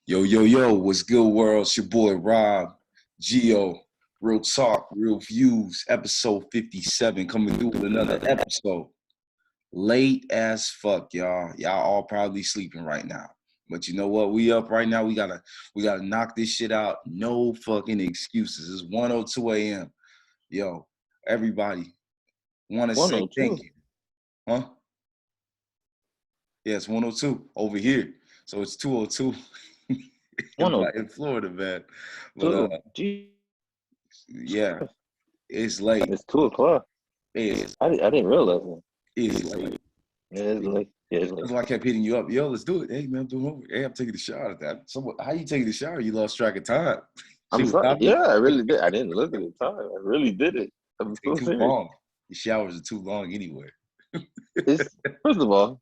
Yo, yo, yo, what's good, world? It's your boy Rob, Geo, Real Talk, Real Views, episode 57, coming through with another episode. Late as fuck, y'all. Y'all all probably sleeping right now. But you know what? We up right now. We gotta knock this shit out. No fucking excuses. It's 1:02 a.m. Yo, everybody wanna say thank 102. you. Huh? Yeah, it's 1:02 over here. So it's 2:02 in 102. Florida, man. But Gee, yeah. It's late. it's 2 o'clock. It's I didn't realize that. it's late. Yeah, it's late. Yeah, it's late. That's why I kept hitting you up. Yo, let's do it. Hey man, I'm doing over. Hey, I'm taking the shower. That how you taking the shower? You lost track of time. She I'm was sorry. stopping. Yeah, I really did. I didn't look at the time. I really did it. I'm Take so too serious. long. The showers are too long anyway. It's first of all,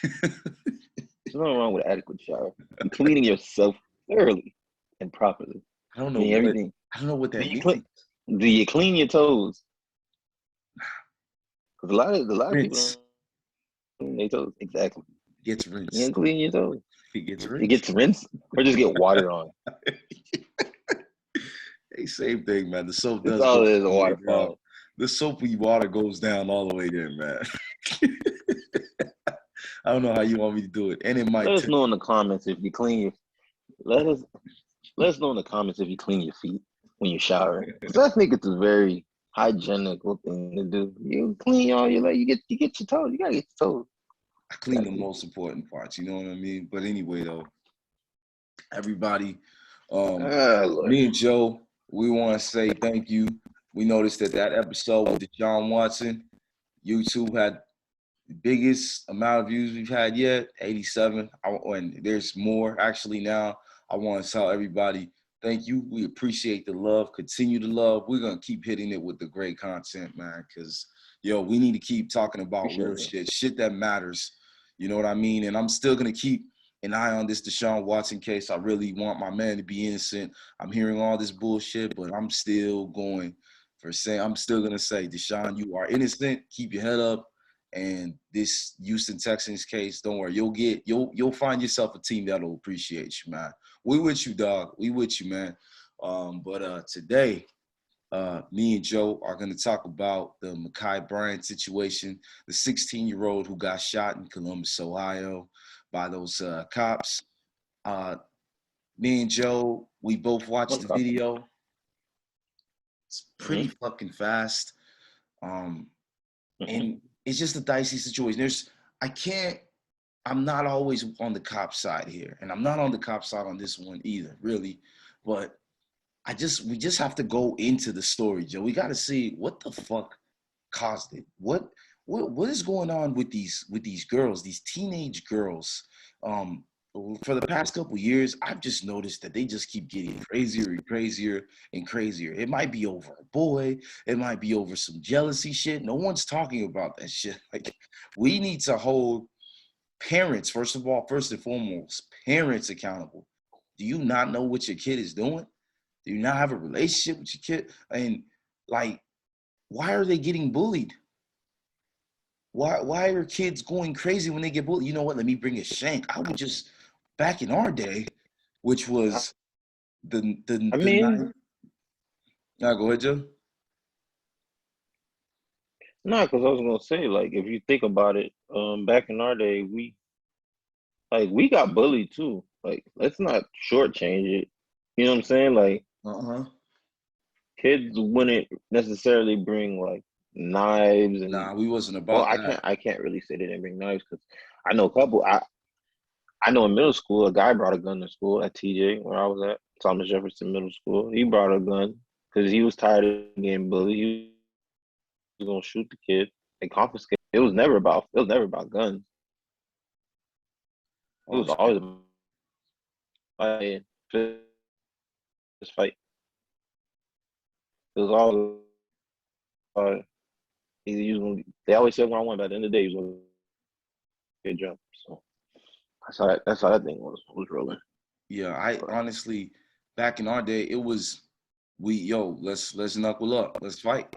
there's nothing wrong with adequate shower. You're cleaning yourself thoroughly and properly. I don't I know mean what everything. I don't know what Do that you means. clean? Do you clean your toes? Because a lot of people Rinse don't clean their toes. Exactly. gets You rinsed. don't clean your toes. It gets It rinsed. gets rinsed or just get water on. Hey, same thing, man. The soap It's does go all it is, a all the way down. waterfall. The soapy water goes down all the way there, man. I don't know how you want me to do it, and it Let might. us know in the comments if you clean your. Let us let us know in the comments if you clean your feet when you're showering. Because I think it's a very hygienical thing to do. You clean all your leg. You get your toes. You gotta get your toes. I clean the most important parts, you know what I mean? But anyway, though, everybody, um, Lord. me and Joe, we want to say thank you. We noticed that episode with Deshaun Watson, YouTube had the biggest amount of views we've had yet, 87. And there's more actually now. I want to tell everybody thank you. We appreciate the love. Continue to love. We're going to keep hitting it with the great content, man, because, yo, we need to keep talking about Appreciate real it. shit that matters. You know what I mean? And I'm still going to keep an eye on this Deshaun Watson case. I really want my man to be innocent. I'm hearing all this bullshit, but I'm still going I'm still going to say, Deshaun, you are innocent. Keep your head up. And this Houston Texans case, don't worry, you'll find yourself a team that'll appreciate you, man. We with you, dog. We with you, man. But today, me and Joe are going to talk about the Ma'khia Bryant situation, the 16-year-old who got shot in Columbus, Ohio, by those cops. Me and Joe, we both watched What's the up? video. It's Mm-hmm. pretty fucking fast. Mm-hmm. And it's just a dicey situation. I'm not always on the cop side here, and I'm not on the cop side on this one either, really. But we just have to go into the story, Joe. We got to see what the fuck caused it. What is going on with these girls, these teenage girls? For the past couple years, I've just noticed that they just keep getting crazier and crazier and crazier. It might be over a boy, it might be over some jealousy shit. No one's talking about that shit. Like, we need to hold parents, first of all, first and foremost, parents accountable. Do you not know what your kid is doing? Do you not have a relationship with your kid? And like, why are they getting bullied? Why are kids going crazy when they get bullied? You know what? Let me bring a shank. I would just back in our day, which I, was I the mean, nine. Now go ahead, Joe. no, because I was gonna say, like, if you think about it, back in our day, we got bullied too. Like, let's not shortchange it. You know what I'm saying? Like, Uh-huh. kids wouldn't necessarily bring like knives and Nah, we wasn't well, about that. I can't really say they didn't bring knives because I know a couple. I know in middle school a guy brought a gun to school at TJ where I was at Thomas Jefferson Middle School. He brought a gun because he was tired of getting bullied. He was gonna shoot the kid and confiscate. It was never about guns. It Oh was shit. always about fighting, just fight. It was all about either you was gonna. They always said 1-on-1, but at the end of the day, he was gonna get jumped. So that's how that thing was rolling. Yeah, I But honestly, back in our day, it was let's knuckle up, let's fight,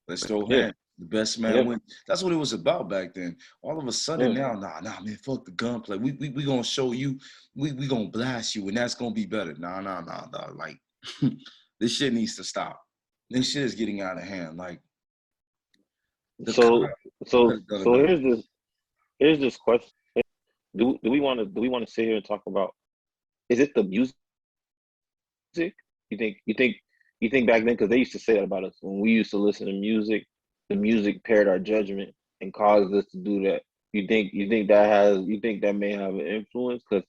let's throw yeah, hands. The best man Yep. wins. That's what it was about back then. All of a sudden Yeah. now, nah, man, fuck the gunplay. We gonna show you, we gonna blast you, and that's gonna be better. Nah. Like this shit needs to stop. This shit is getting out of hand. Like the So cop. so Go so ahead. here's this question. Do we want to sit here and talk about, is it the music? You think you think back then, because they used to say that about us when we used to listen to music, the music paired our judgment and caused us to do that. You think that may have an influence because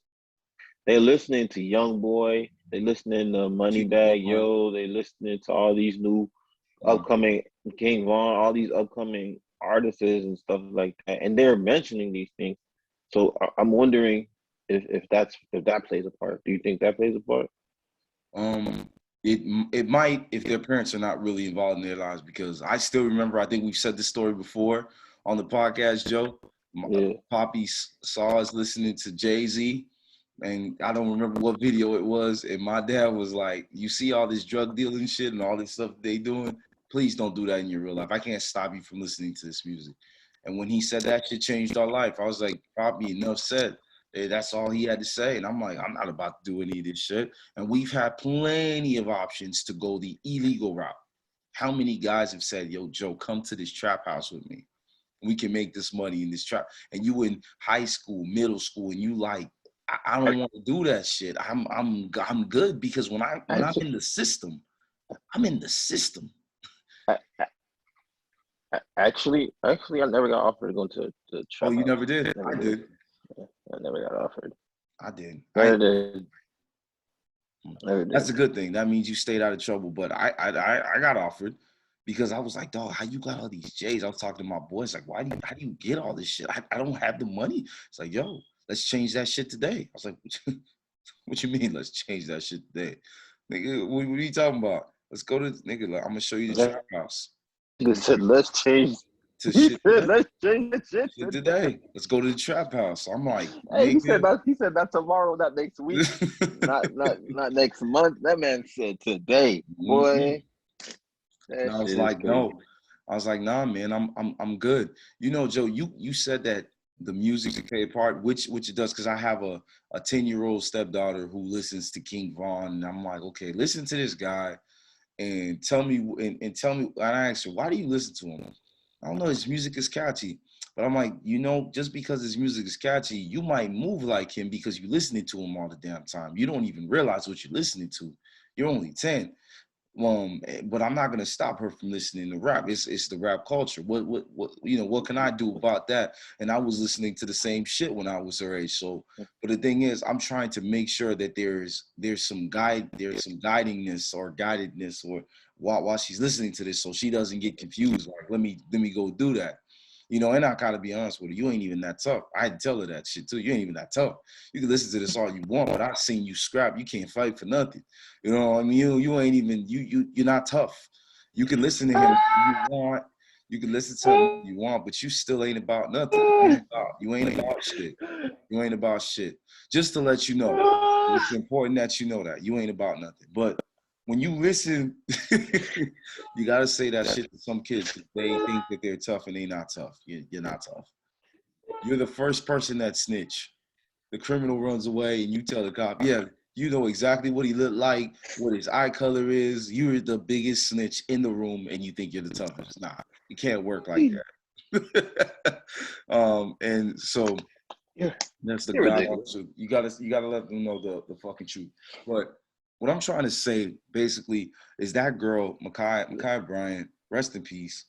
they listening to Young Boy, they listening to King Moneybag Von. Yo, they listening to all these new Mhm. upcoming King Von, all these upcoming artists and stuff like that, and they're mentioning these things. So I'm wondering if that plays a part. Do you think that plays a part? Um, it might if their parents are not really involved in their lives because I still remember. I think we've said this story before on the podcast, Joe. Yeah. Poppy saw us listening to Jay-Z, and I don't remember what video it was. And my dad was like, "You see all this drug dealing shit and all this stuff they doing? Please don't do that in your real life. I can't stop you from listening to this music." And when he said that shit changed our life, I was like, "Poppy, enough said." That's all he had to say. And I'm like, I'm not about to do any of this shit. And we've had plenty of options to go the illegal route. How many guys have said, yo, Joe, come to this trap house with me. We can make this money in this trap. And you in high school, middle school, and you like, I don't want to do that shit. I'm good because when I'm Actually, in the system, I'm in the system. actually, I never got offered to go to the Oh, trap you house. never did? Never I did. did. I never got offered. I did. Never did. Never That's did. a good thing. That means you stayed out of trouble. But I got offered because I was like, dog, how you got all these J's? I was talking to my boys, like, how do you get all this shit? I don't have the money. It's like, yo, let's change that shit today. I was like, what you mean? Let's change that shit today, nigga. What are you talking about? Let's go to nigga. Like, I'm gonna show you the trap house. He said, "Let's change." To He shit said, today. "Let's change the shit Shit today." today. Let's go to the trap house. I'm like, Hey, he said nigga. that. He said that tomorrow, not next week, not next month. That man said today, Mhm. boy. And That I was shit is like, crazy. no. I was like, nah, man, I'm good. You know, Joe, you said that the music play a part, which it does, because I have a 10-year-old stepdaughter who listens to King Von, and I'm like, okay, listen to this guy and tell me and tell me. And I asked her, why do you listen to him? I don't know, his music is catchy. But I'm like, you know, just because his music is catchy, you might move like him because you're listening to him all the damn time. You don't even realize what you're listening to. You're only 10. But I'm not gonna stop her from listening to rap. It's the rap culture. What you know, what can I do about that? And I was listening to the same shit when I was her age. So, but the thing is, I'm trying to make sure that there's some guidingness or guidedness or while she's listening to this, so she doesn't get confused. Like, let me go do that. You know, and I gotta be honest with her, you ain't even that tough. I had to tell her that shit too. You ain't even that tough. You can listen to this all you want, but I've seen you scrap. You can't fight for nothing. You know what I mean? You ain't even you're not tough. You can listen to him if you want. You can listen to him if you want, but you still ain't about nothing. You ain't about shit. You ain't about shit. Just to let you know. It's important that you know that. You ain't about nothing. But when you listen, you gotta say that shit to some kids because they think that they're tough and they're not tough. You're not tough. You're the first person that snitch. The criminal runs away and you tell the cop, yeah, you know exactly what he looked like, what his eye color is. You're the biggest snitch in the room and you think you're the toughest. Nah, it can't work like that. And so You're, that's the you're God ridiculous. truth. You gotta let them know the fucking truth. But what I'm trying to say basically is that girl, Ma'khia Bryant, rest in peace.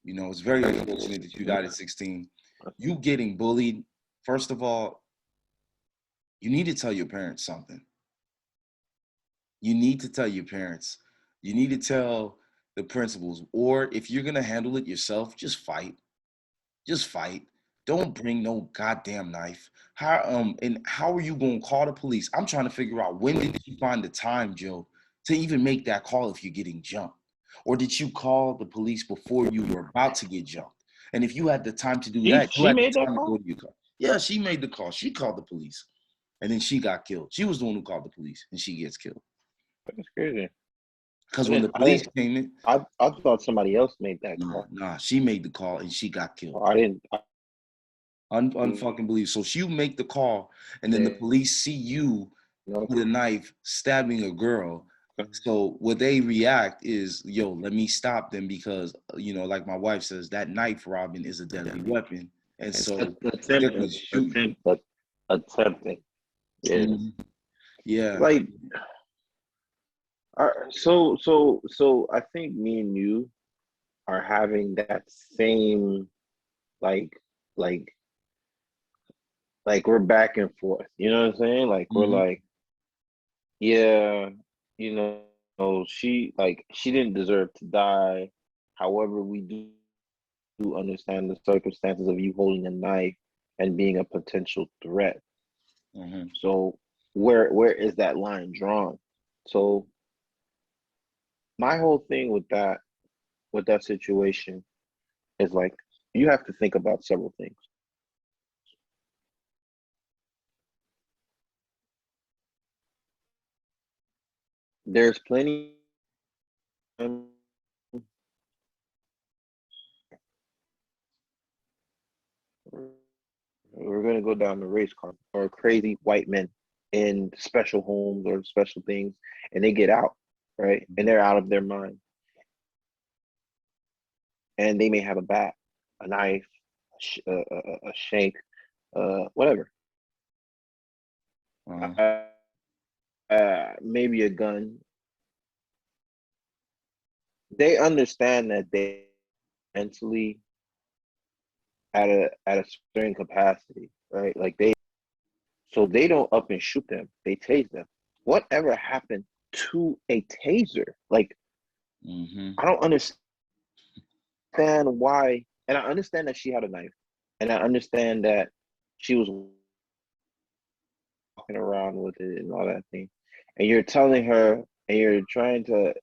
You know, it's very unfortunate that you died at 16. You getting bullied, first of all, you need to tell your parents something. You need to tell your parents. You need to tell the principals. Or if you're gonna handle it yourself, just fight. Just fight. Don't bring no goddamn knife. How are you gonna call the police? I'm trying to figure out when did you find the time, Joe, to even make that call if you're getting jumped? Or did you call the police before you were about to get jumped? And if you had the time to do that, you She had the made that time to go call. to your car. Yeah, she made the call. She called the police. And then she got killed. She was the one who called the police and she gets killed. That's crazy. Because I when didn't. the I police didn't. came in, I thought somebody else made that call. nah, she made the call and she got killed. I didn't. Unfucking believe. So she make the call, and then the police see you with a knife stabbing a girl. So what they react is, yo, let me stop them because like my wife says, that knife, Robin, is a deadly weapon, and so they're gonna shoot you. Attempting. Yeah. Mhm. Yeah. Like, so I think me and you are having that same, like, like, like we're back and forth. You know what I'm saying? Like we're Mhm. like, yeah, she didn't deserve to die. However, we do understand the circumstances of you holding a knife and being a potential threat. Mhm. So where is that line drawn? So my whole thing with that situation is like you have to think about several things. There's plenty of we're gonna go down the race car or crazy white men in special homes or special things, and they get out, right? And they're out of their mind, and they may have a bat, a knife, a shank, whatever, Uh-huh. maybe a gun. They understand that they mentally at a certain capacity, right? Like so they don't up and shoot them. They tase them. Whatever happened to a taser? Like Mhm. I don't understand why. And I understand that she had a knife, and I understand that she was walking around with it and all that thing. And you're telling her, and you're trying to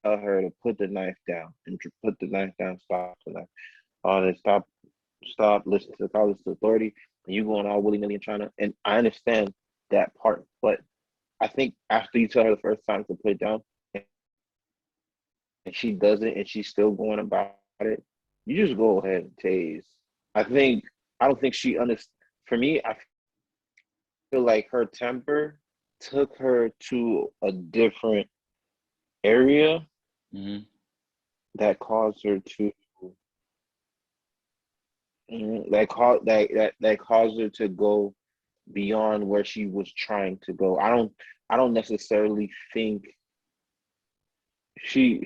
tell her to put the knife down and to put the knife down, stop the knife, stop, listen to the call, listen to authority, and you going all willy nilly and trying to. And I understand that part, but I think after you tell her the first time to put it down, and she does it, and she's still going about it, you just go ahead and tase. I think I don't think she understands. For me, I feel like her temper took her to a different area Mhm. that caused her to that caused her to go beyond where she was trying to go. I don't necessarily think she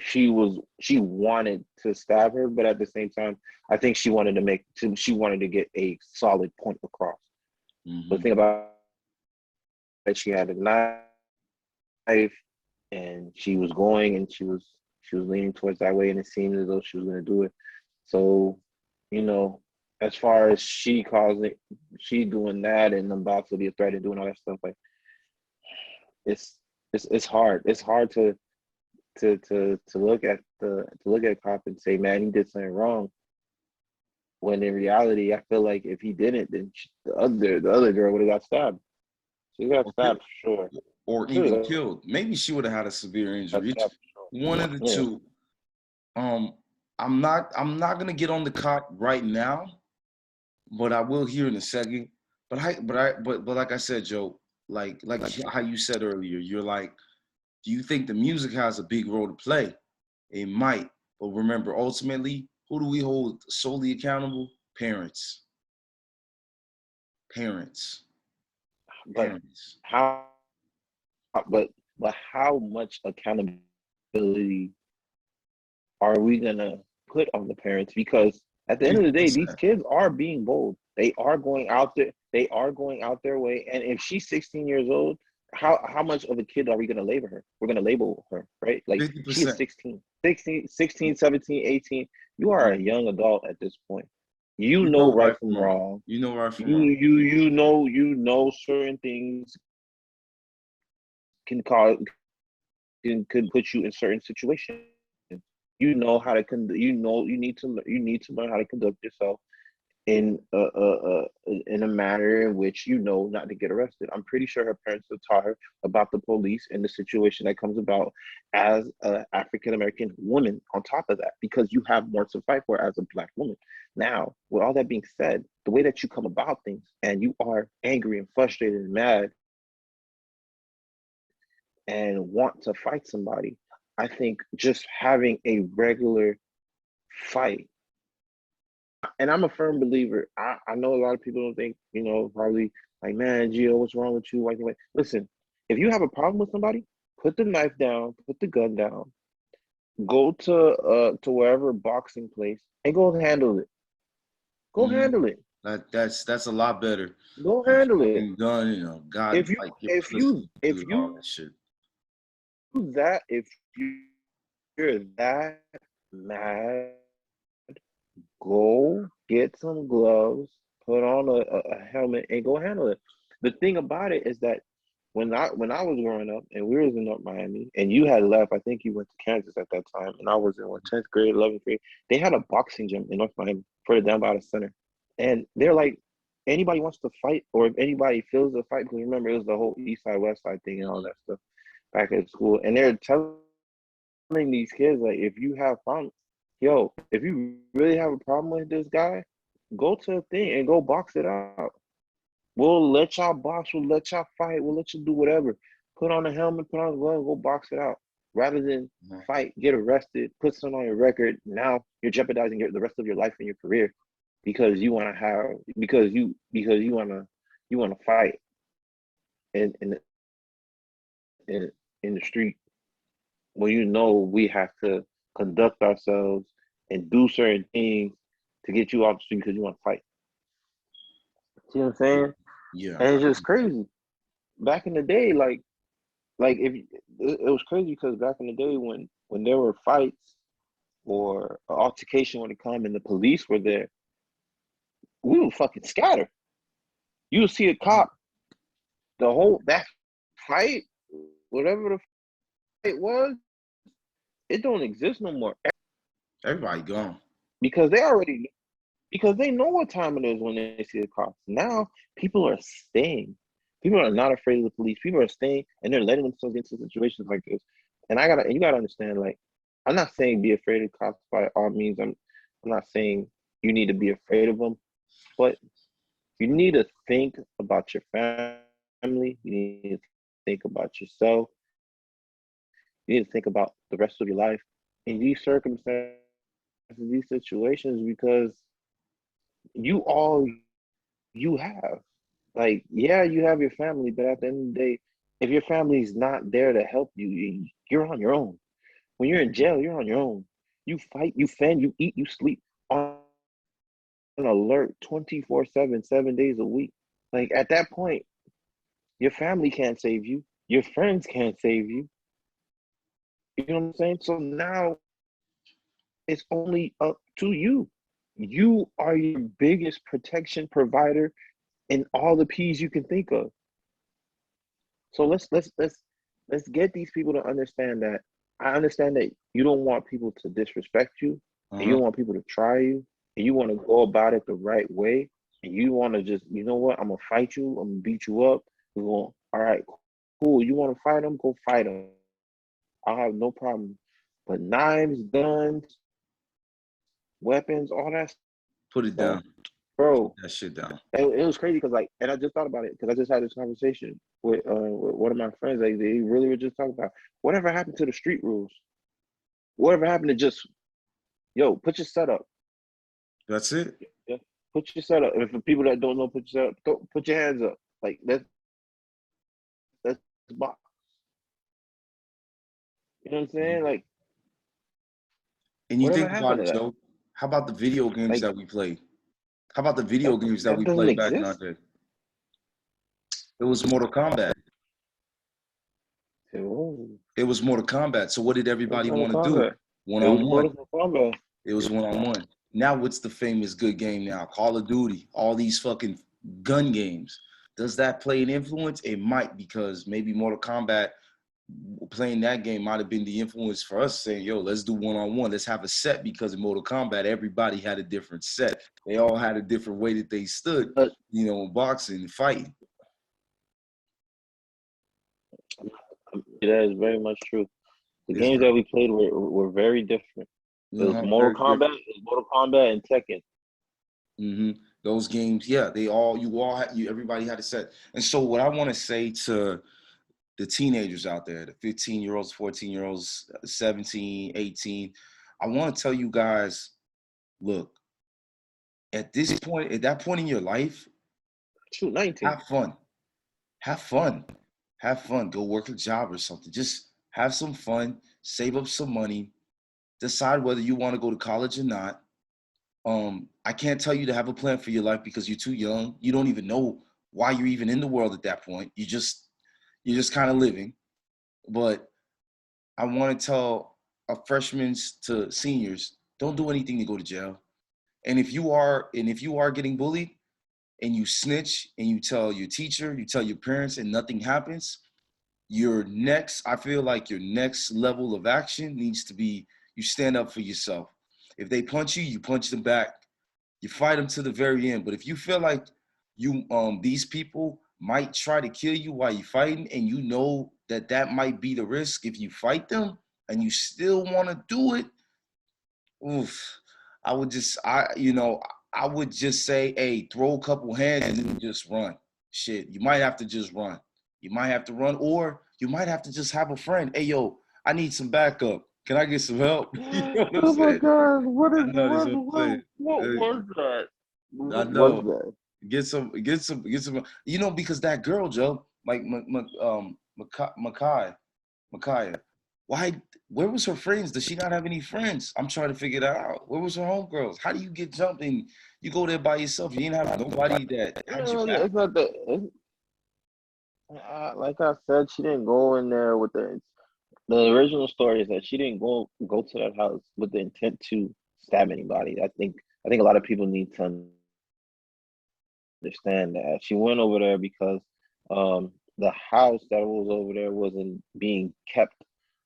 wanted to stab her, but at the same time, I think she wanted to get a solid point across. But Mhm. think about it, she had a knife and she was going and she was leaning towards that way and it seemed as though she was gonna do it. So, you know, as far as she doing that and about to be a threat and doing all that stuff, like it's it's hard. It's hard to look at to look at a cop and say, man, he did something wrong. When in reality, I feel like if he didn't, then the other girl would have got stabbed. She got Or, stabbed for sure. or She would even have killed. Maybe she would have had a severe got injury. It's stabbed for one sure. of the Yeah. two. Um, I'm not gonna get on the cop right now, but I will here in a second. But like I said, Joe, like how you said earlier, you're like, do you think the music has a big role to play? It might, but remember, ultimately, who do we hold solely accountable? Parents, parents, But parents. how? But how much accountability are we gonna put on the parents? Because at the end of the day, these 50%. kids are being bold. They are going out there. They are going out their way. And if she's 16 years old, how much of a kid are we going to label her? We're going to label her, right? Like she is 50%. 16, 17, 18. You are a young adult at this point. You You know know right right from from wrong. wrong. You know right from wrong. You know certain things can cause can put you in certain situations. You know how to you need to learn how to conduct yourself in a manner in which you know not to get arrested. I'm pretty sure her parents have taught her about the police and the situation that comes about as an African American woman. On top of that, because you have more to fight for as a Black woman. Now, with all that being said, the way that you come about things and you are angry and frustrated and mad and want to fight somebody, I think just having a regular fight. And I'm a firm believer. I know a lot of people don't think, probably like, man, Gio, what's wrong with you? Why? Listen, if you have a problem with somebody, put the knife down, put the gun down, go to wherever boxing place and go handle it. Go handle it. That's a lot better. Go handle it. Fucking gun, God, If you like your if pussy, you if do all you that shit. if you're that mad, go get some gloves, put on a helmet, and go handle it. The thing about it is that when I was growing up and we was in North Miami and you had left, I think you went to Kansas at that time, and I was in 10th grade, 11th grade. They had a boxing gym in North Miami further down by the center, and they're like, anybody wants to fight, or if anybody feels the fight, because remember it was the whole East Side West Side thing and all that stuff back at school, and they're telling these kids like, if you have problems, if you really have a problem with this guy, go to a thing and go box it out. We'll let y'all box, we'll let y'all fight, we'll let you do whatever. Put on a helmet, put on a glove, go box it out. Rather than fight, get arrested, put something on your record. Now you're jeopardizing the rest of your life and your career because you want to fight in the street. Well, we have to conduct ourselves and do certain things to get you off the street because you want to fight. See what I'm saying? Yeah. And it's just crazy. Back in the day, like if it was crazy because back in the day when there were fights or an altercation when it come and the police were there, we would fucking scatter. You would see a cop, that fight, whatever the fight was, it don't exist no more. Everybody gone. Because they know what time it is when they see the cops. Now people are staying. People are not afraid of the police. People are staying and they're letting themselves into situations like this. And you gotta understand, like, I'm not saying be afraid of cops by all means. I'm not saying you need to be afraid of them, but you need to think about your family. You need to think about yourself. You need to think about the rest of your life in these circumstances, these situations, because you have. Like, yeah, you have your family, but at the end of the day, if your family's not there to help you, you're on your own. When you're in jail, you're on your own. You fight, you fend, you eat, you sleep on alert 24/7, 7 days a week. Like, at that point, your family can't save you. Your friends can't save you. You know what I'm saying? So now it's only up to you. You are your biggest protection provider in all the P's you can think of. So let's get these people to understand that. I understand that you don't want people to disrespect you, and you don't want people to try you, and you want to go about it the right way, and you want to just, you know what, I'm gonna fight you, I'm gonna beat you up. We're going, all right, cool. You want to fight them? Go fight them. I'll have no problem. But knives, guns, weapons, all that Put it stuff, down. bro. That shit down. It was crazy because, like, and I just thought about it because I just had this conversation with one of my friends. Like, they really were just talking about whatever happened to the street rules. Whatever happened to just, put your setup. That's it. Yeah, put your setup. And for people that don't know, put your setup. Put your hands up. Like, that's box. You know what I'm saying? Like, And you whatever think about happened it, to that? Joe. How about the video games Like, that we played? How about the video games that that we doesn't played back in our exist. day? It was Mortal Kombat. It was Mortal Kombat. So what did everybody want to do? It was One-on-one. Mortal Kombat. It was one-on-one. Now what's the famous good game now? Call of Duty. All these fucking gun games. Does that play an influence? It might, because maybe Mortal Kombat playing that game might have been the influence for us saying, yo, let's do one-on-one. Let's have a set, because in Mortal Kombat, everybody had a different set. They all had a different way that they stood, But in boxing and fighting. that is very much true. The It's games that we played were very different. It was Mortal very different. Kombat, and Tekken. Mm-hmm. Those games, yeah, everybody had a set. And so what I want to say to the teenagers out there, the 15-year-olds, 14-year-olds, 17, 18, I want to tell you guys, look, at that point in your life, Shoot, 19. have fun. Have fun. Have fun. Go work a job or something. Just have some fun, save up some money, decide whether you want to go to college or not. I can't tell you to have a plan for your life because you're too young. You don't even know why you're even in the world at that point. You're just kind of living. But I want to tell freshmen to seniors, don't do anything to go to jail. And if you are getting bullied and you snitch and you tell your teacher, you tell your parents, and nothing happens, I feel like your next level of action needs to be, you stand up for yourself. If they punch you, you punch them back. You fight them to the very end. But if you feel like these people might try to kill you while you're fighting, and you know that might be the risk if you fight them, and you still want to do it, oof, I would just say, hey, throw a couple hands and then just run. Shit, you might have to just run. You might have to run, or you might have to just have a friend. Hey, yo, I need some backup. Can I get some help? You know what I'm Oh my saying? God! I know that's what I'm saying. What Uh, was that? I What was know. that? Get some. Because that girl, Joe, like Ma'khia, why? Where was her friends? Does she not have any friends? I'm trying to figure that out. Where was her homegirls? How do you get jumped and you go there by yourself? You didn't have nobody that had your No, back. it's not that. Like I said, she didn't go in there with the original story is that she didn't go to that house with the intent to stab anybody. I think a lot of people need to understand that she went over there because the house that was over there wasn't being kept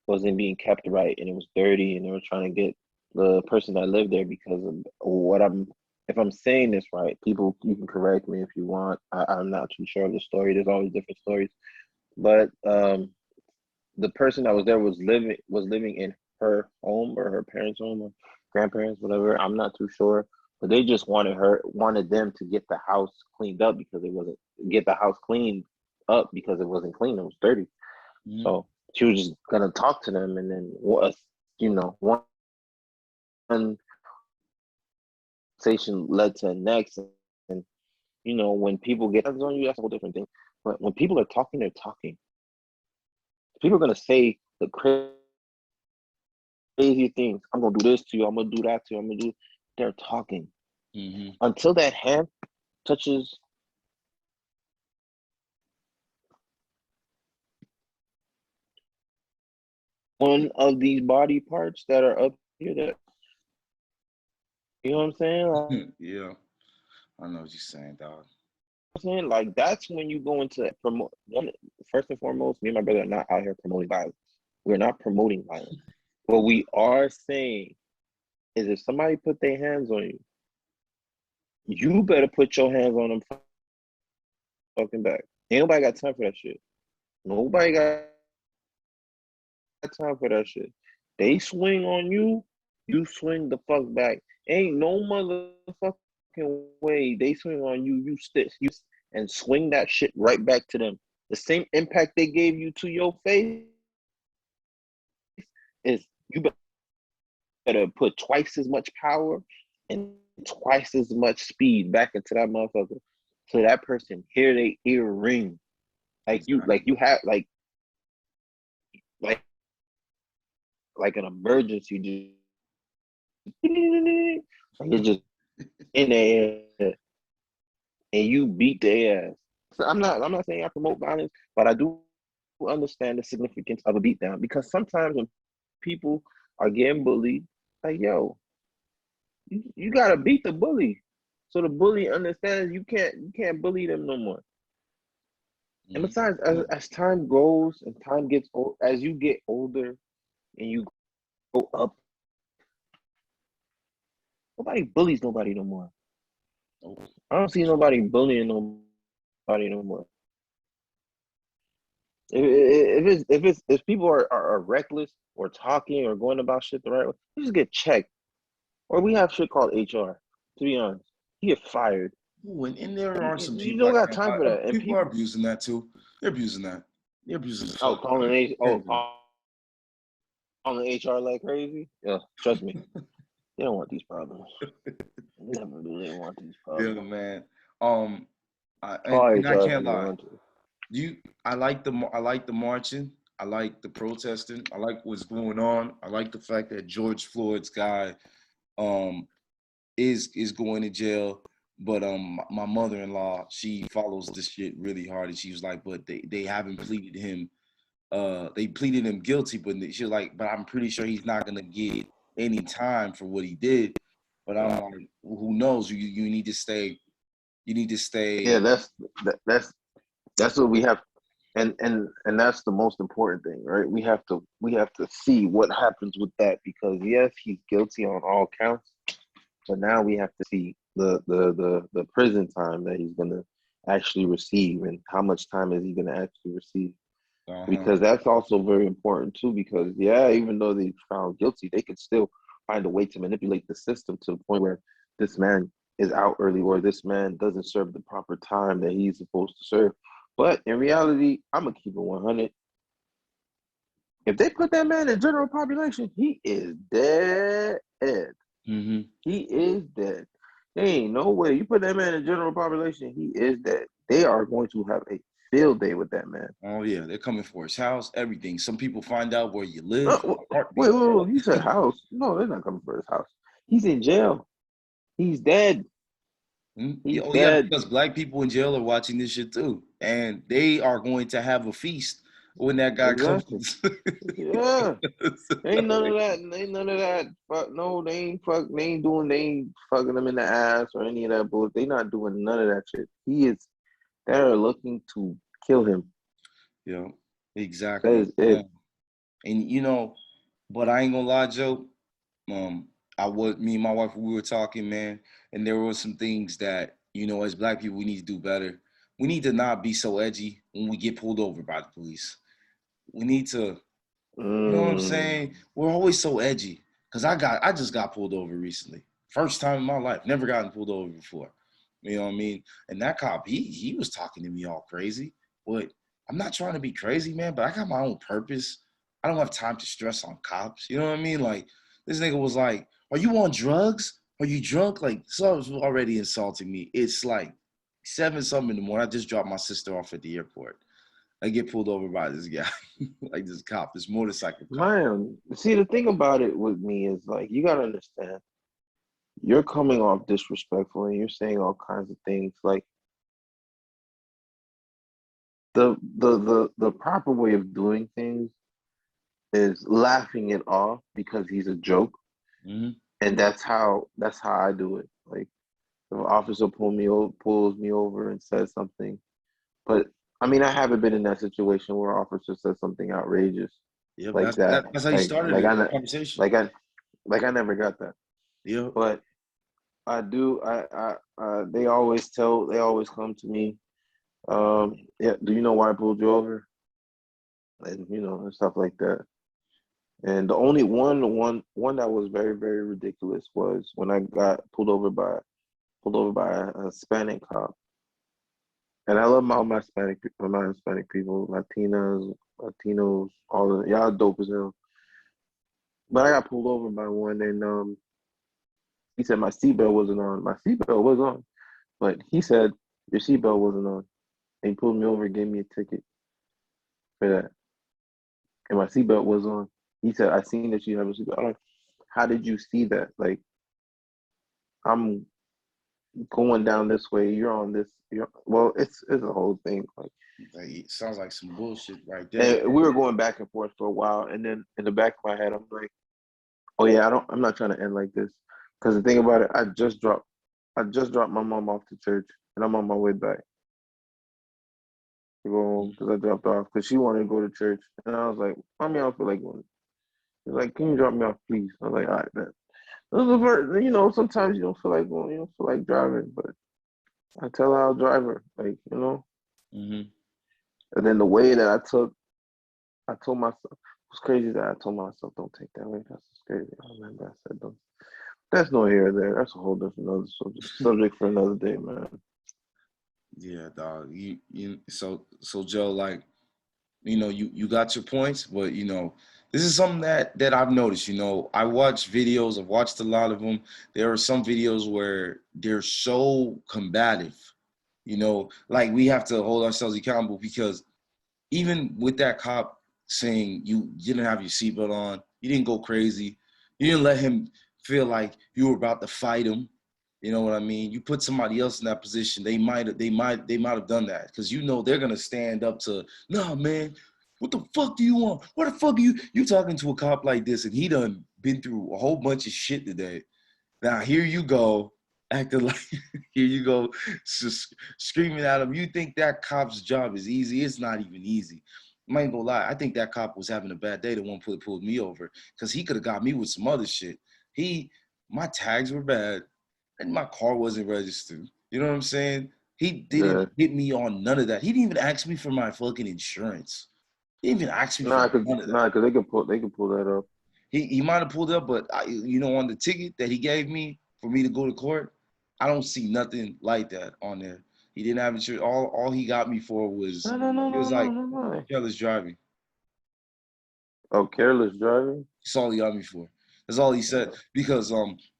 right, and it was dirty, and they were trying to get the person that lived there because of what I'm. If I'm saying this right, people, you can correct me if you want. I'm not too sure of the story. There's always different stories, but the person that was there was living in her home or her parents' home or grandparents, whatever. I'm not too sure, but they just wanted them to get the house cleaned up because it wasn't get the house cleaned up because it wasn't clean. It was dirty. Mm-hmm. So she was just gonna talk to them, and then one conversation led to the next, and when people get hands on you, that's a whole different thing. But when people are talking, they're talking. People are gonna say the crazy things. I'm gonna do this to you. I'm gonna do that to you. I'm gonna do. They're talking Mm-hmm. until that hand touches one of these body parts that are up here. That you know what I'm saying? Yeah, I know what you're saying, dog. Like that's when you go into promote. First and foremost, me and my brother are not out here promoting violence. We're not promoting violence. What we are saying is, if somebody put their hands on you, you better put your hands on them fucking back. Ain't nobody got time for that shit. Nobody got time for that shit. They swing on you, you swing the fuck back. Ain't no motherfucking way they swing on you, you stick you and swing that shit right back to them. The same impact they gave you to your face is you better put twice as much power and twice as much speed back into that motherfucker, so that person hear they ear ring. Exactly. You have like like an emergency, like it's just in there, and you beat their ass. So I'm not saying I promote violence, but I do understand the significance of a beatdown, because sometimes when people are getting bullied, like, yo, you gotta beat the bully, so the bully understands you can't bully them no more. And besides, as time goes and time gets old, as you get older and you go up, nobody bullies nobody no more. I don't see nobody bullying nobody no more. If people are reckless or talking or going about shit the right way, you just get checked. Or we have shit called HR. To be honest, you get fired. Ooh, and there are some You people don't I got can't time lie. for that. And People are people, abusing that too. They're abusing that. They're abusing the oh, fuck. calling HR like crazy. Yeah, trust me, they don't want these problems. Never do they want these Yeah, problems. man. Call And I HR if can't you lie. want to. I like the marching. I like the protesting. I like what's going on. I like the fact that George Floyd's guy um is going to jail. But my mother-in-law, she follows this shit really hard, and she was like, but they haven't pleaded him. They pleaded him guilty, but she was like, but I'm pretty sure he's not gonna get any time for what he did. But I'm like, well, who knows? You need to stay. You need to Yeah, stay. that's what we have, and that's the most important thing, right? We have to see what happens with that, because yes, he's guilty on all counts, but now we have to see the prison time that he's gonna actually receive, and how much time is he gonna actually receive, Uh-huh. because that's also very important too. Because yeah, even though they found guilty, they could still find a way to manipulate the system to the point where this man is out early, or this man doesn't serve the proper time that he's supposed to serve. But in reality, I'm gonna keep it 100. If they put that man in general population, he is dead. Mm-hmm. He is dead. There ain't no way you put that man in general population. He is dead. They are going to have a field day with that man. Oh yeah, they're coming for his house, everything. Some people find out where you live, Oh, a heartbeat. wait. You said house? No, they're not coming for his house. He's in jail. He's dead. He's Oh yeah, dead. because black people in jail are watching this shit too, and they are going to have a feast when that guy Exactly. comes. Yeah. Ain't none of that. Ain't none of that. Fuck no. They ain't fuck. They ain't doing. They ain't fucking them in the ass or any of that bullshit. They not doing none of that shit. He is. They're looking to kill him. Yeah, That exactly. is it. And but I ain't gonna lie, Joe. Me and my wife, we were talking, man, and there were some things that as black people, we need to do better. We need to not be so edgy when we get pulled over by the police. We need to, you know what I'm Mm. saying? We're always so edgy. Cause I just got pulled over recently. First time in my life. Never gotten pulled over before. You know what I mean? And that cop, he was talking to me all crazy. But I'm not trying to be crazy, man, but I got my own purpose. I don't have time to stress on cops. You know what I mean? Like, this nigga was like, are you on drugs? Are you drunk? Like, so was already insulting me. It's like 7 something in the morning. I just dropped my sister off at the airport. I get pulled over by this guy, like this cop, this motorcycle cop. Man, see, the thing about it with me is like, you gotta understand, you're coming off disrespectful and you're saying all kinds of things. Like the proper way of doing things is laughing it off because he's a joke, Mm-hmm. and that's how I do it. Like if an officer pulls me over and says something, but I mean, I haven't been in that situation where an officer says something outrageous Yep, like that. that's how you Like started like the I conversation. like I like I never got that. Yep. But I do. They always come to me. Yeah. Do you know why I pulled you over? And and stuff like that. And the only one that was very very ridiculous was when I got pulled over by a Hispanic cop. And I love my Hispanic people, Latinos, all of y'all dope as hell. But I got pulled over by one, and he said my seatbelt wasn't on. My seatbelt was on, but he said your seatbelt wasn't on. And he pulled me over and gave me a ticket for that. And my seatbelt was on. He said, I seen that you have a seatbelt. I'm like, how did you see that? Like, I'm going down this way, you're on this. Well, it's a whole thing. Like, Like, it sounds like some bullshit right there. and we were going back and forth for a while, and then in the back of my head, I'm like, oh yeah, I'm not trying to end like this. Because the thing about it, I just dropped my mom off to church, and I'm on my way back. to go home because I dropped off because she wanted to go to church, and I was like, "Mommy, I don't feel like going." She's like, "Can you drop me off, please?" I was like, "All right, man." Sometimes you don't feel like going, you don't feel like driving, but I tell her I'll drive her, like, Mm-hmm. And then the way that I told myself, it was crazy that I told myself, don't take that way. That's just crazy. I remember I said, don't. That's no here or there. That's a whole different other subject for another day, man. Yeah, dog. So Joe, like, you got your points, but this is something that I've noticed. I watch videos, I've watched a lot of them. There are some videos where they're so combative, like we have to hold ourselves accountable because even with that cop saying you didn't have your seatbelt on, you didn't go crazy, you didn't let him feel like you were about to fight him. You know what I mean? You put somebody else in that position, they might have done that because they're gonna stand up to, nah, man, what the fuck do you want? What the fuck you talking to a cop like this, and he done been through a whole bunch of shit today. Now here you go, acting like here you go, screaming at him. You think that cop's job is easy? It's not even easy. I ain't gonna lie. I think that cop was having a bad day. The one pulled me over because he could have got me with some other shit. My tags were bad, and my car wasn't registered. You know what I'm saying? He didn't Yeah. hit me on none of that. He didn't even ask me for my fucking insurance. He didn't even ask me for none of that. Cause they can pull that up. He might have pulled up, but on the ticket that he gave me for me to go to court, I don't see nothing like that on there. He didn't have insurance. All he got me for was he was like No. careless driving. Oh, careless driving. That's all he got me for. That's all he said. Yeah. Because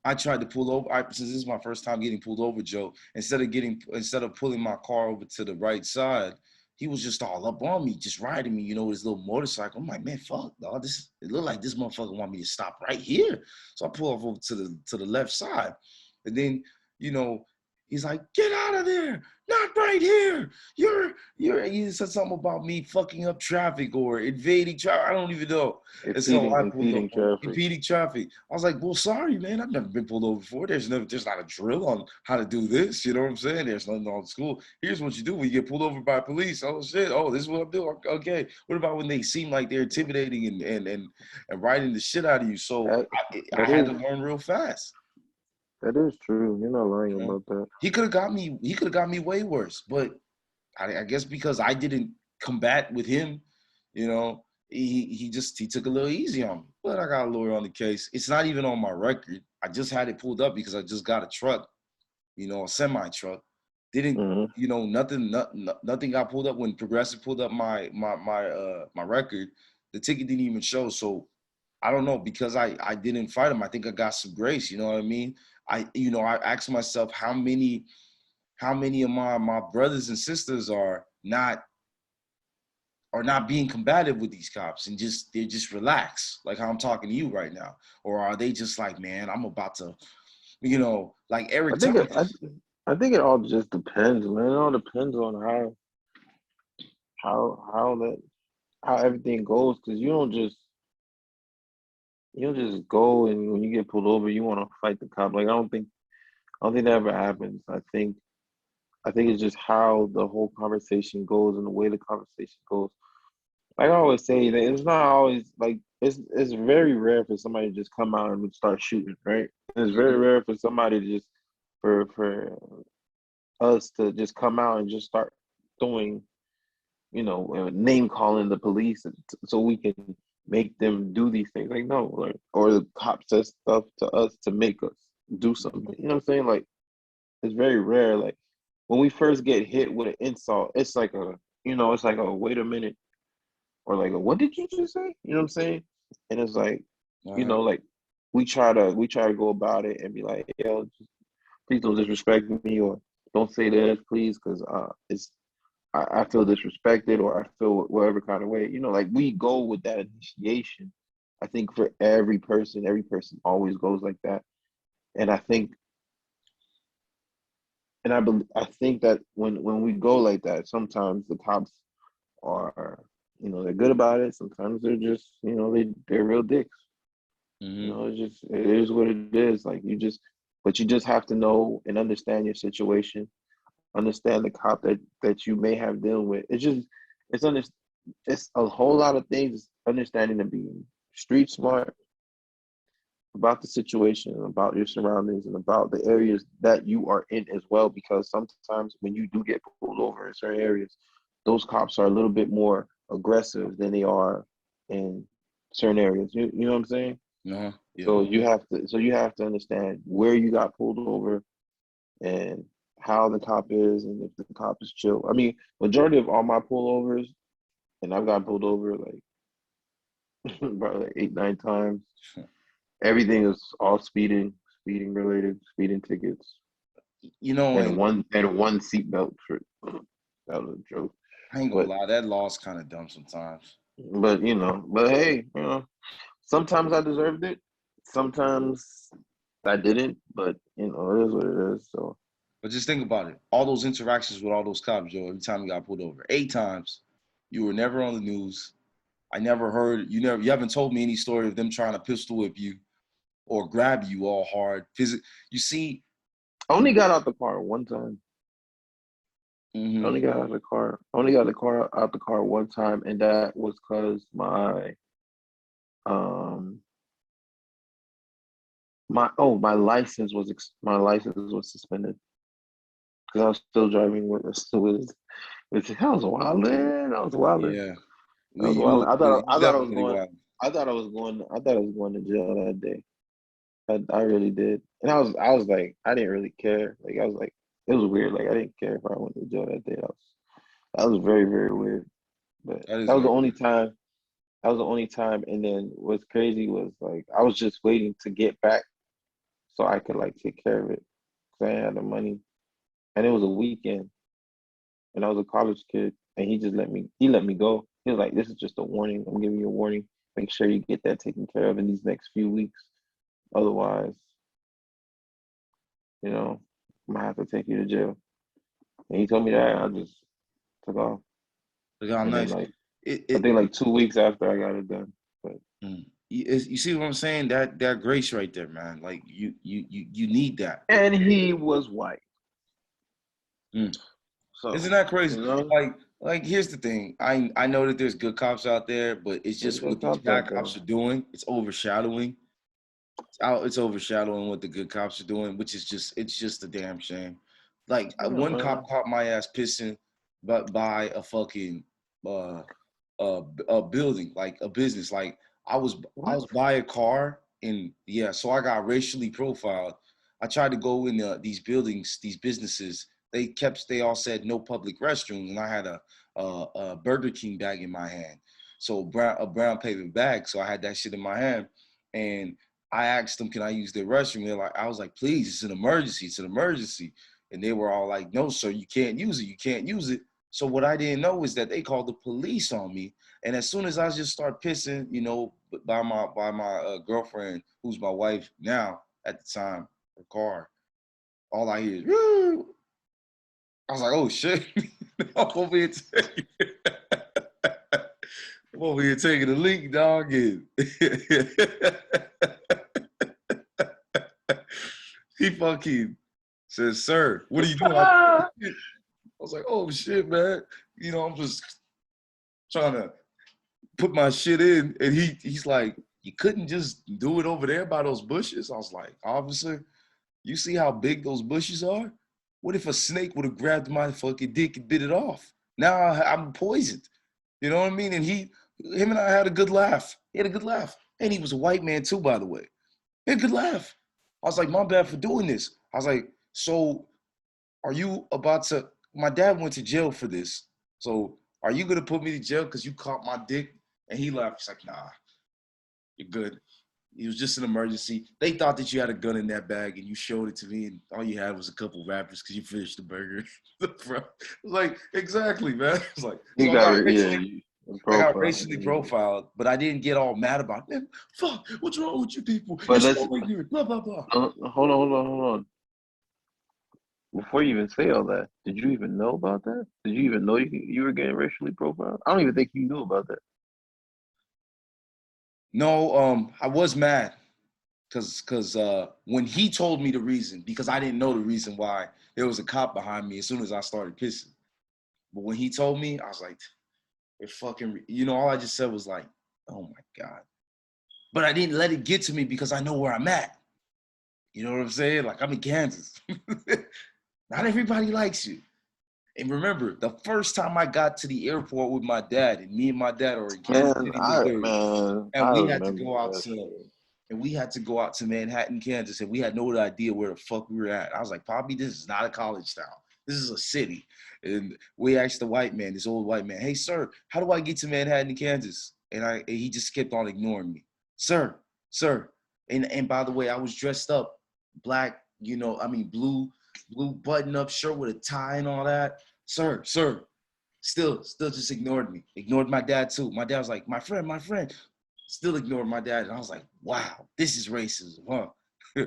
I tried to pull over. Since this is my first time getting pulled over, Joe. Instead of pulling my car over to the right side, he was just all up on me, just riding me, with his little motorcycle. I'm like, man, fuck, dog. It looked like this motherfucker want me to stop right here. So I pull off over to the left side, and then you know he's like, get out of there, not right here. You said something about me fucking up traffic or invading traffic. I don't even know. And so I pulled up Impeding traffic. impeding traffic. I was like, well, sorry, man. I've never been pulled over before. There's not a drill on how to do this. You know what I'm saying? There's nothing on school. Here's what you do when you get pulled over by police. Oh shit. Oh, this is what I'm doing. Okay. What about when they seem like they're intimidating and riding the shit out of you? So That I that had to is learn real fast. that is true. You're not lying You know, about that. he could have got me. He could have got me way worse, but I guess because I didn't combat with him, he took a little easy on me. But I got a lawyer on the case. It's not even on my record. I just had it pulled up because I just got a truck, a semi truck. Didn't Hmm. nothing got pulled up when Progressive pulled up my record. The ticket didn't even show. So I don't know because I didn't fight him. I think I got some grace. You know what I mean? I asked myself how many of my brothers and sisters are not being combative with these cops and they're just relaxed, like how I'm talking to you right now, or are they just like, man, I'm about to, like I Eric think it, I, Thomas. I think it all just depends, man. It all depends on how that how everything goes. Cause you don't just go and when you get pulled over, you want to fight the cop. Like I don't think that ever happens. I think it's just how the whole conversation goes and the way the conversation goes. Like I always say that it's not always like it's very rare for somebody to just come out and start shooting, right? It's very Mhm. rare for somebody to just for us to just come out and just start doing, name calling the police so we can make them do these things. Like no, like or the cop says stuff to us to make us do something. You know what I'm saying? Like it's very rare. Like when we first get hit with an insult, it's like a wait a minute or like a what did you just say? You know what I'm saying? And it's like, All right. like we try to go about it and be like, yo, please don't disrespect me or don't say this, please, because I feel disrespected or I feel whatever kind of way. Like we go with that initiation. I think for every person always goes like that. And I think I think that when we go like that, sometimes the cops are, they're good about it. Sometimes they're just, they're real dicks. Mm-hmm. It is what it is. Like but you just have to know and understand your situation. understand the cop that you may have dealing with. It's under, it's a whole lot of things. Understanding and being street smart about the situation, about your surroundings, and about the areas that you are in as well. Because sometimes when you do get pulled over in certain areas, those cops are a little bit more aggressive than they are in certain areas. You know what I'm saying? Yeah. So you have to understand where you got pulled over and how the cop is and if the cop is chill. I mean, majority of all my pullovers, and I've got pulled over like probably like 8, 9 times. Everything is all speeding related, speeding tickets, You know, and one seatbelt for that was a joke. I ain't gonna But lie, that law's kind of dumb sometimes. but hey, sometimes I deserved it. Sometimes I didn't, but it is what it is. So But just think about it. All those interactions with all those cops, Joe, every time you got pulled over. 8 times. You were never on the news. I never heard you haven't told me any story of them trying to pistol whip you or grab you all hard. You see, I only got out the car one time. I only mm-hmm. got out of the car. I only got the car out the car one time, and that was because um my license was suspended because I was still driving I was wilding. I was wilding. Yeah. I was You wilding. was definitely wild. I thought I was going to jail that day. I really did, and I was like, I didn't really care. Like I was like, it was weird. Like I didn't care if I went to jail that day. That was very very weird. But That is that was the very only weird. time. That was the only time. And then what's crazy was like I was just waiting to get back so I could like take care of it because I had the money, and it was a weekend, and I was a college kid, and he let me go. He was like, "This is just a warning. I'm giving you a warning. Make sure you get that taken care of in these next few weeks. Otherwise, you know, I'm gonna have to take you to jail." And he told me that, and I just took off. Look how And then nice. like It, I it, think like 2 weeks after I got it done. But you see what I'm saying? That grace right there, man. Like you need that. and he was white. Mm. So, Isn't that crazy? you know, Like here's the thing. I know that there's good cops out there, but it's there's just what good these cops out bad there. cops are doing. It's overshadowing. It's overshadowing what the good cops are doing, which is it's just a damn shame. Like Yeah, one man. cop caught my ass pissing, but by a fucking uh a building, like a business. Like I What? was by a car and yeah, so I got racially profiled. I tried to go in these buildings, these businesses. They all said no public restrooms, and I had a Burger King bag in my hand, so a brown paper bag. So I had that shit in my hand, and I asked them, "Can I use their restroom?" They're like, "I was like, please, it's an emergency. It's an emergency." And they were all like, "No, sir, you can't use it. You can't use it." So what I didn't know is that they called the police on me. And as soon as I just start pissing, by my girlfriend, who's my wife now at the time, her car, all I hear is, "Woo!" I was like, "Oh shit!" I'm over here, I'm over here taking a leak, dog. And he fucking says, "Sir, what are you doing?" I was like, "Oh shit, man!" I'm just trying to put my shit in, and he's like, "You couldn't just do it over there by those bushes." I was like, "Officer, you see how big those bushes are? What if a snake would have grabbed my fucking dick and bit it off? Now I'm poisoned." You know what I mean? And him and I had a good laugh. He had a good laugh, and he was a white man too, by the way. He had a good laugh. I was like, "My bad for doing this." I was like, "So, are you about to?" My dad went to jail for this. So, are you gonna put me to jail because you caught my dick? And he laughed. He's like, "Nah, you're good. It was just an emergency. They thought that you had a gun in that bag and you showed it to me, and all you had was a couple wrappers because you finished the burger." Like, exactly, man. It's like, You so got it. Yeah, you I got profile. racially profiled, but I didn't get all mad about it. "Man, fuck, what's wrong with you people? You're But let's so ignorant, blah, blah, blah." hold on. Before you even say all that, did you even know about that? Did you even know you were getting racially profiled? I don't even think you knew about that. No, I was mad. Cause when he told me the reason, because I didn't know the reason why there was a cop behind me as soon as I started pissing. But when he told me, I was like, "It fucking," all I just said was like, "Oh my God." But I didn't let it get to me because I know where I'm at. You know what I'm saying? Like, I'm in Kansas. Not everybody likes you. And remember, the first time I got to the airport with my dad, and me and my dad are in Kansas Man, City, Missouri, and I we had to remember go out that to shit. Manhattan, Kansas, and we had no idea where the fuck we were at. I was like, Poppy, this is not a college town. This is a city. And we asked the white man, this old white man, "Hey, sir, how do I get to Manhattan, Kansas?" And he just kept on ignoring me. Sir. And by the way, I was dressed up black, blue button-up shirt with a tie and all that. Sir. Still just ignored me. Ignored my dad too. My dad was like, my friend. Still ignored my dad. And I was like, wow, this is racism, huh?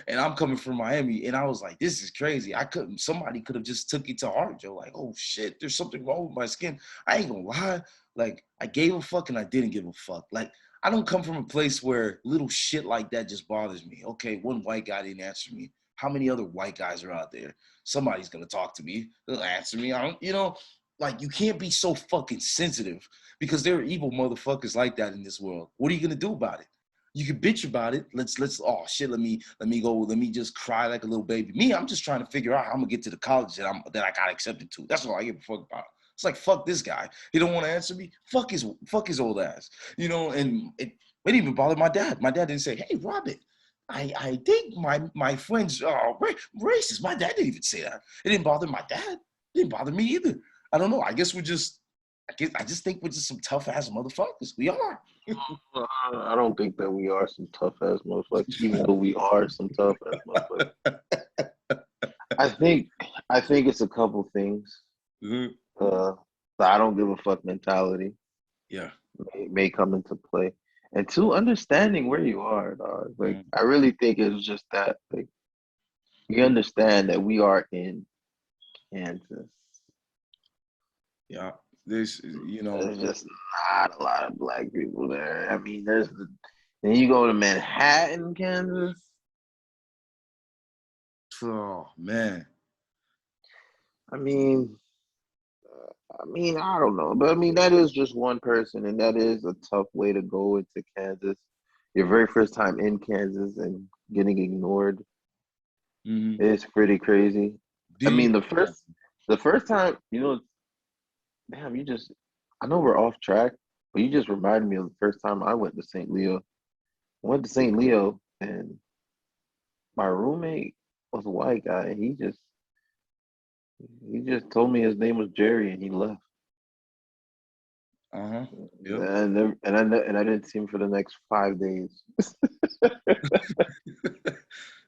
And I'm coming from Miami, and I was like, this is crazy. Somebody could have just took it to heart, Joe. Like, oh shit, there's something wrong with my skin. I ain't gonna lie. Like, I gave a fuck and I didn't give a fuck. Like, I don't come from a place where little shit like that just bothers me. Okay, one white guy didn't answer me. How many other white guys are out there? Somebody's gonna talk to me. They'll answer me. I don't. Like, you can't be so fucking sensitive because there are evil motherfuckers like that in this world. What are you gonna do about it? You can bitch about it. Let's oh shit, let me just cry like a little baby. Me, I'm just trying to figure out how I'm gonna get to the college that I got accepted to. That's all I give a fuck about. It's like, fuck this guy. He don't want to answer me. Fuck his old ass. And it didn't even bother my dad. My dad didn't say, "Hey, Robert, I think my friends are racist." My dad didn't even say that. It didn't bother my dad. It didn't bother me either. I don't know. I just think we're just some tough ass motherfuckers. We are. I don't think that we are some tough ass motherfuckers, even though we are some tough ass motherfuckers. I think it's a couple things. Mm-hmm. The I don't give a fuck mentality Yeah. may come into play, and two, understanding where you are, dog. Like, Mm-hmm. I really think it's just that, like, you understand that we are in Kansas. Yeah. There's There's just not a lot of black people there. I mean, then you go to Manhattan, Kansas. oh man. I mean, I don't know, but I mean, that is just one person, and that is a tough way to go into Kansas. Your very first time in Kansas and getting ignored Mm-hmm. is pretty crazy. Do I mean, you the first time, damn, I know we're off track, but you just reminded me of the first time I went to St. Leo. I went to St. Leo, and my roommate was a white guy, and he just told me his name was Jerry, and he left. uh-huh. Yep. And I didn't see him for the next 5 days.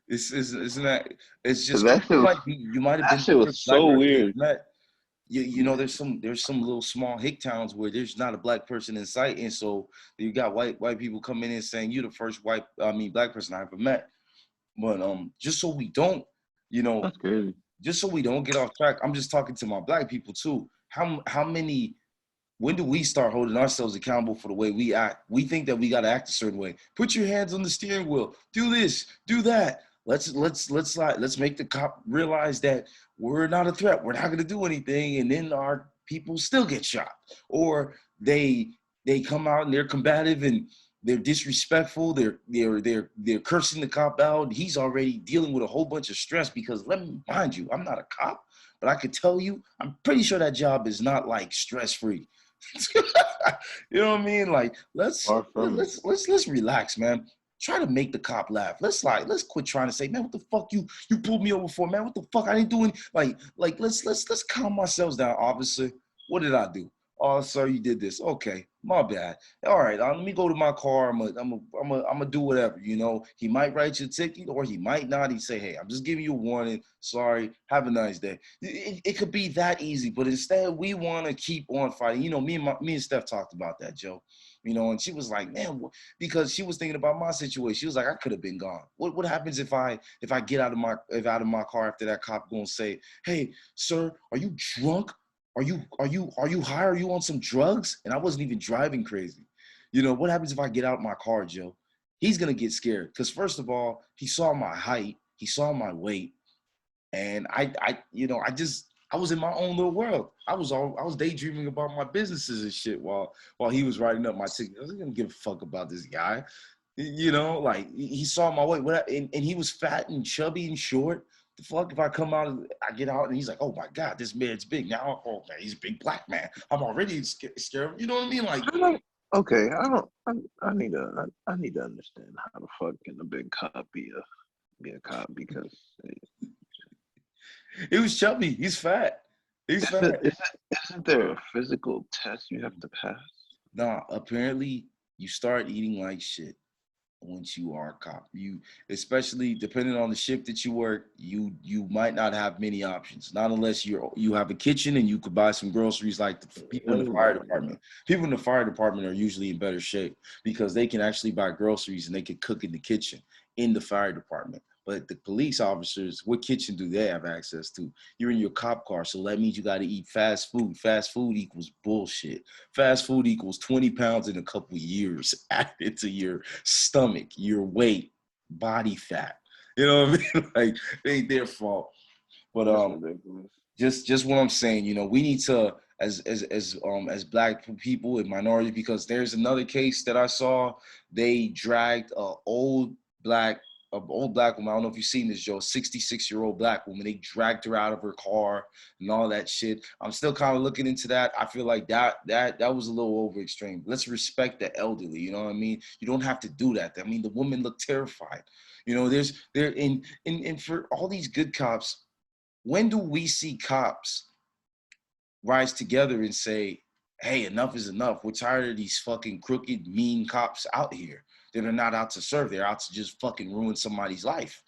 Isn't that it's just That shit was you might have that been shit the was first black so person he's weird. met. There's some little small hick towns where there's not a black person in sight, and so you got white people coming in saying you're the first black person I ever met. But just so we don't, you know, That's crazy. just so we don't get off track, I'm just talking to my black people too. How many? When do we start holding ourselves accountable for the way we act? We think that we got to act a certain way. Put your hands on the steering wheel. Do this. Do that. Let's make the cop realize that we're not a threat. We're not going to do anything, and then our people still get shot, or they come out and they're combative and they're disrespectful. They're cursing the cop out. He's already dealing with a whole bunch of stress because let me mind you, I'm not a cop, but I could tell you, I'm pretty sure that job is not like stress free. You know what I mean? Like, Far from it. let's relax, man. Try to make the cop laugh. Let's quit trying to say, man, what the fuck you pulled me over for, man? What the fuck I didn't do any let's calm ourselves down, officer. What did I do? Oh, sir, you did this. Okay, my bad. All right, let me go to my car. I'm gonna do whatever. He might write you a ticket or he might not. He say, hey, I'm just giving you a warning. Sorry. Have a nice day. It could be that easy, but instead we want to keep on fighting. Me and Steph talked about that, Joe. And she was like, man, because she was thinking about my situation. She was like, I could have been gone. What happens if I get out of my car after that cop gonna say, hey, sir, are you drunk? Are you high? Are you on some drugs? And I wasn't even driving crazy. What happens if I get out my car, Joe? he's gonna get scared because first of all, he saw my height, he saw my weight, and I was in my own little world. I was daydreaming about my businesses and shit while he was writing up my ticket. I wasn't gonna give a fuck about this guy. Like he saw my weight, and he was fat and chubby and short. The fuck if I come out, I get out, and he's like, "Oh my god, this man's big now." Oh man, he's a big black man. I'm already scared. You know what I mean? Like, okay, I need to understand how the fuck can a big cop be a cop because he was chubby. He's fat. He's fat. isn't there a physical test you have to pass? Nah, apparently you start eating like shit once you are a cop. You, especially depending on the shift that you work, you might not have many options. Not unless you have a kitchen and you could buy some groceries like the people in the fire department. People in the fire department are usually in better shape because they can actually buy groceries and they can cook in the kitchen in the fire department. But the police officers, what kitchen do they have access to? You're in your cop car, so that means you got to eat fast food. Fast food equals bullshit. Fast food equals 20 pounds in a couple years added to your stomach, your weight, body fat. You know what I mean? Like, it ain't their fault. But just what I'm saying, we need to as black people and minorities, because there's another case that I saw. They dragged an old black woman. I don't know if you've seen this, Joe. 66-year-old black woman. They dragged her out of her car and all that shit. I'm still kind of looking into that. I feel like that was a little over extreme. Let's respect the elderly. You know what I mean? You don't have to do that. I mean, the woman looked terrified. And for all these good cops, when do we see cops rise together and say, hey, enough is enough. We're tired of these fucking crooked, mean cops out here that are not out to serve. They're out to just fucking ruin somebody's life.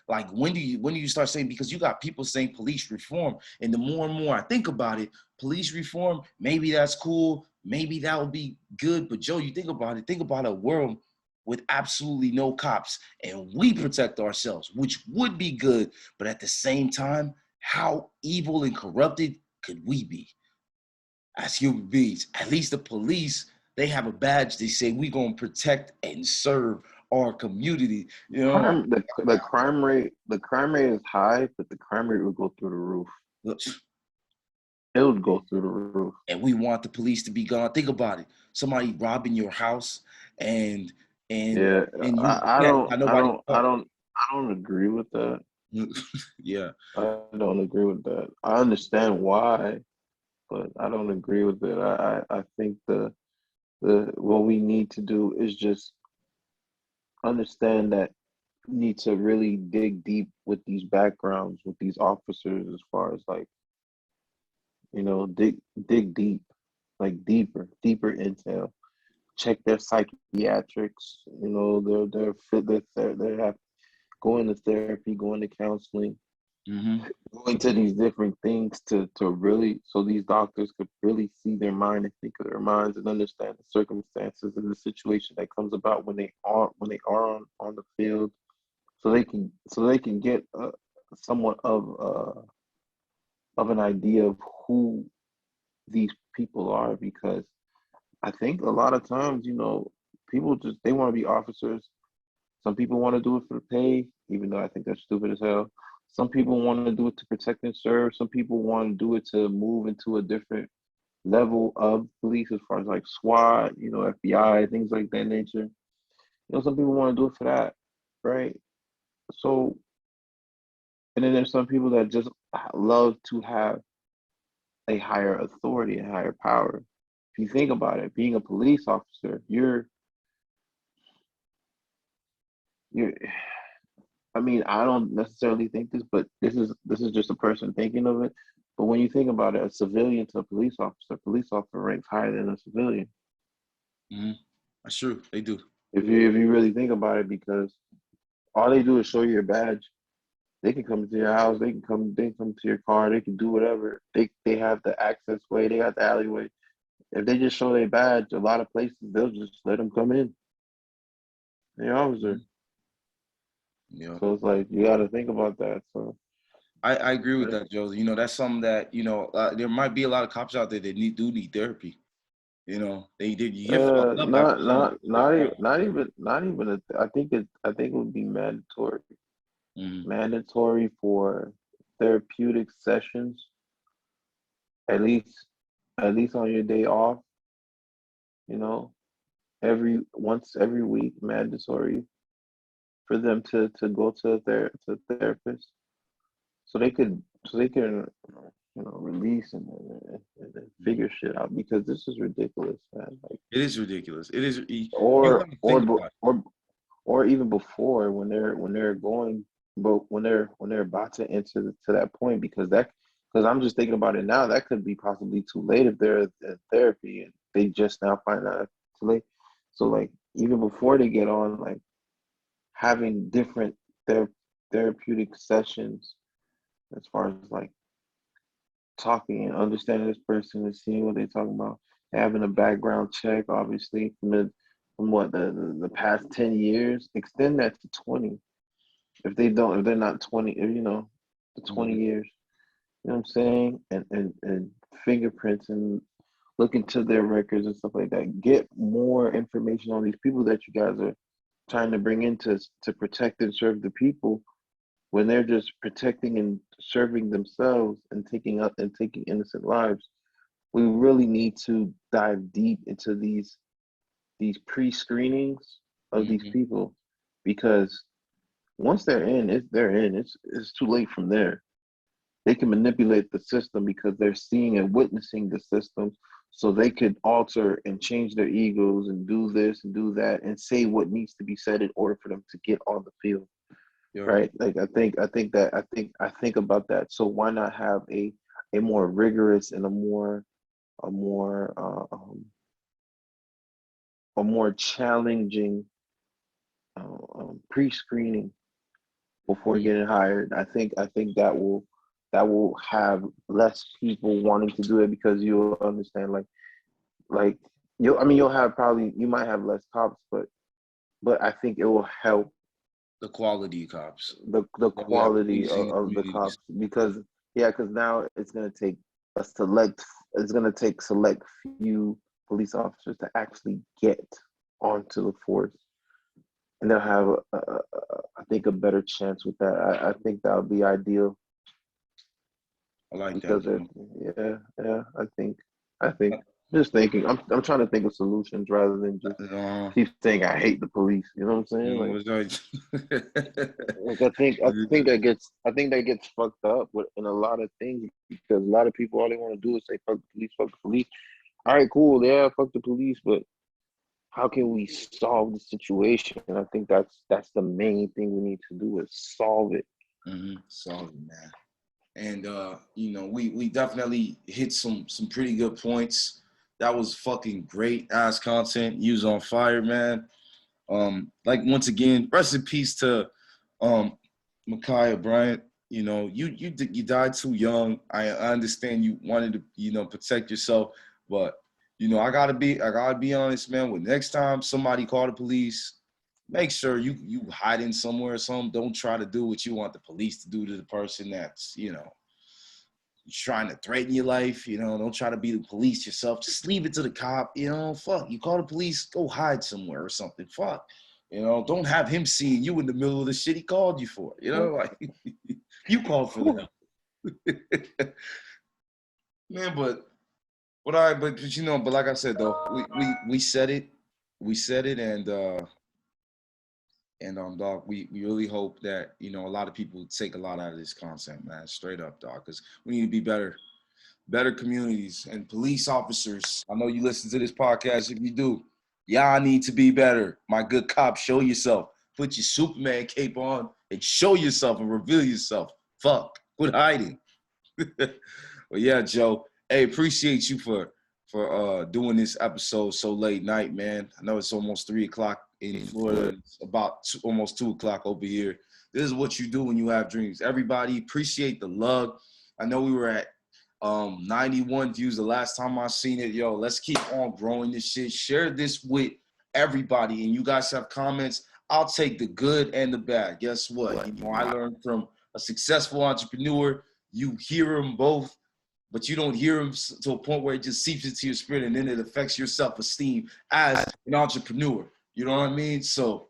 Like when do you start saying, because you got people saying police reform, and the more and more I think about it, police reform, maybe that's cool, maybe that would be good. But Joe, you think about a world with absolutely no cops and we protect ourselves, which would be good. But at the same time, how evil and corrupted could we be as human beings? At least the police, they have a badge. They say we gonna protect and serve our community. The crime rate is high, but the crime rate will go through the roof. It would go through the roof. And we want the police to be gone. Think about it. Somebody robbing your house and yeah, and you I don't agree with that. Yeah. I don't agree with that. I understand why, but I don't agree with it. I think the what we need to do is just understand that we need to really dig deep with these backgrounds, with these officers, as far as like, dig deep, like deeper intel. Check their psychiatrics. They're fit. They have going to therapy, going to counseling, going to these different things to really, so these doctors could really see their mind and think of their minds and understand the circumstances and the situation that comes about when they are on the field, so they can get somewhat of an idea of who these people are. Because I think a lot of times, people they want to be officers. Some people want to do it for the pay, even though I think that's stupid as hell. Some people want to do it to protect and serve. Some people want to do it to move into a different level of police, as far as like SWAT, FBI, things like that nature. Some people want to do it for that, right? So, and then there's some people that just love to have a higher authority, a higher power. If you think about it, being a police officer, you're I mean, I don't necessarily think this, but this is just a person thinking of it. But when you think about it, a civilian to a police officer ranks higher than a civilian. That's true. They do. If you really think about it, because all they do is show you your badge. They can come to your house. They can come to your car. They can do whatever. They have the access way. They got the alleyway. If they just show their badge, a lot of places they'll just let them come in. They're officer. Yeah. So it's like you got to think about that. So I agree with that, Joe. That's something that there might be a lot of cops out there that do need therapy. You know, they did. You get fucked up after some. Not even. I think it would be mandatory. Mm-hmm. Mandatory for therapeutic sessions, at least on your day off. You know, once every week, mandatory for them to go to a therapist, so they can release and figure shit out, because this is ridiculous, man. Like, It is ridiculous. It is. You got or to or think about it. or even before, when they're about to enter to that point, because I'm just thinking about it now, that could be possibly too late if they're in therapy and they just now find out it's too late. So like, even before they get on, like, having different therapeutic sessions, as far as like talking and understanding this person and seeing what they're talking about, having a background check, obviously from what the past 10 years, extend that to 20. If they're not 20, the 20 years, you know what I'm saying, and fingerprints, and look into their records and stuff like that. Get more information on these people that you guys are trying to bring in to protect and serve the people, when they're just protecting and serving themselves and taking innocent lives. We really need to dive deep into these pre-screenings of these Mm-hmm. people, because once they're in. It's too late from there. They can manipulate the system because they're seeing and witnessing the system, so they could alter and change their egos and do this and do that and say what needs to be said in order for them to get on the field. You're Right? Like, I think about that. So why not have a more rigorous and a more challenging pre-screening before mm-hmm. getting hired? I think that will have less people wanting to do it, because you'll understand, like you might have less cops, but I think it will help The quality cops. the That we have quality policing the of the communities. cops, because now it's gonna take select few police officers to actually get onto the force, and they'll have I think a better chance with that. I think that would be ideal, I like that, because Joe. I think just thinking, I'm trying to think of solutions rather than just keep saying I hate the police. You know what I'm saying? Like I think that gets fucked up in a lot of things, because a lot of people, all they want to do is say fuck the police, fuck the police. All right, cool, yeah, fuck the police, but how can we solve the situation? And I think that's the main thing we need to do, is solve it. Mm-hmm. Solid, man. And we definitely hit some pretty good points. That was fucking great ass content. You was on fire, man. Like, once again, rest in peace to Ma'khia Bryant. You died too young. I understand you wanted to protect yourself, but I gotta be honest, man. When next time somebody call the police, make sure you hiding somewhere or something. Don't try to do what you want the police to do to the person that's trying to threaten your life. Don't try to be the police yourself. Just leave it to the cop. Fuck. You call the police, go hide somewhere or something. Fuck. Don't have him seeing you in the middle of the shit he called you for. Like, you called for that. Man, but like I said though, we said it. We said it, and dog, we really hope that a lot of people take a lot out of this content, man. Straight up, dog, because we need to be better communities and police officers. I know you listen to this podcast. If you do, y'all need to be better. My good cop, show yourself. Put your Superman cape on and show yourself and reveal yourself. Fuck, quit hiding. But yeah, Joe. Hey, appreciate you for doing this episode so late night, man. I know it's almost 3:00 in Florida. It's about almost 2:00 over here. This is what you do when you have dreams. Everybody, appreciate the love. I know we were at 91 views the last time I seen it. Yo, let's keep on growing this shit. Share this with everybody. And you guys have comments. I'll take the good and the bad. Guess what? I learned from a successful entrepreneur. You hear them both. but you don't hear them to a point where it just seeps into your spirit and then it affects your self-esteem as an entrepreneur. You know what I mean? So,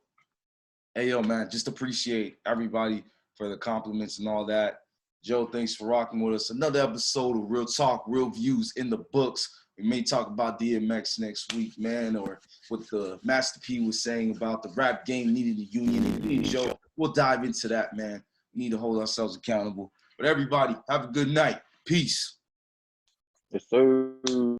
hey, yo, man, just appreciate everybody for the compliments and all that. Joe, thanks for rocking with us. Another episode of Real Talk, Real Views in the books. We may talk about DMX next week, man, or what the Master P was saying about the rap game needing a union. And Joe, we'll dive into that, man. We need to hold ourselves accountable. But everybody, have a good night. Peace. Yes, sir.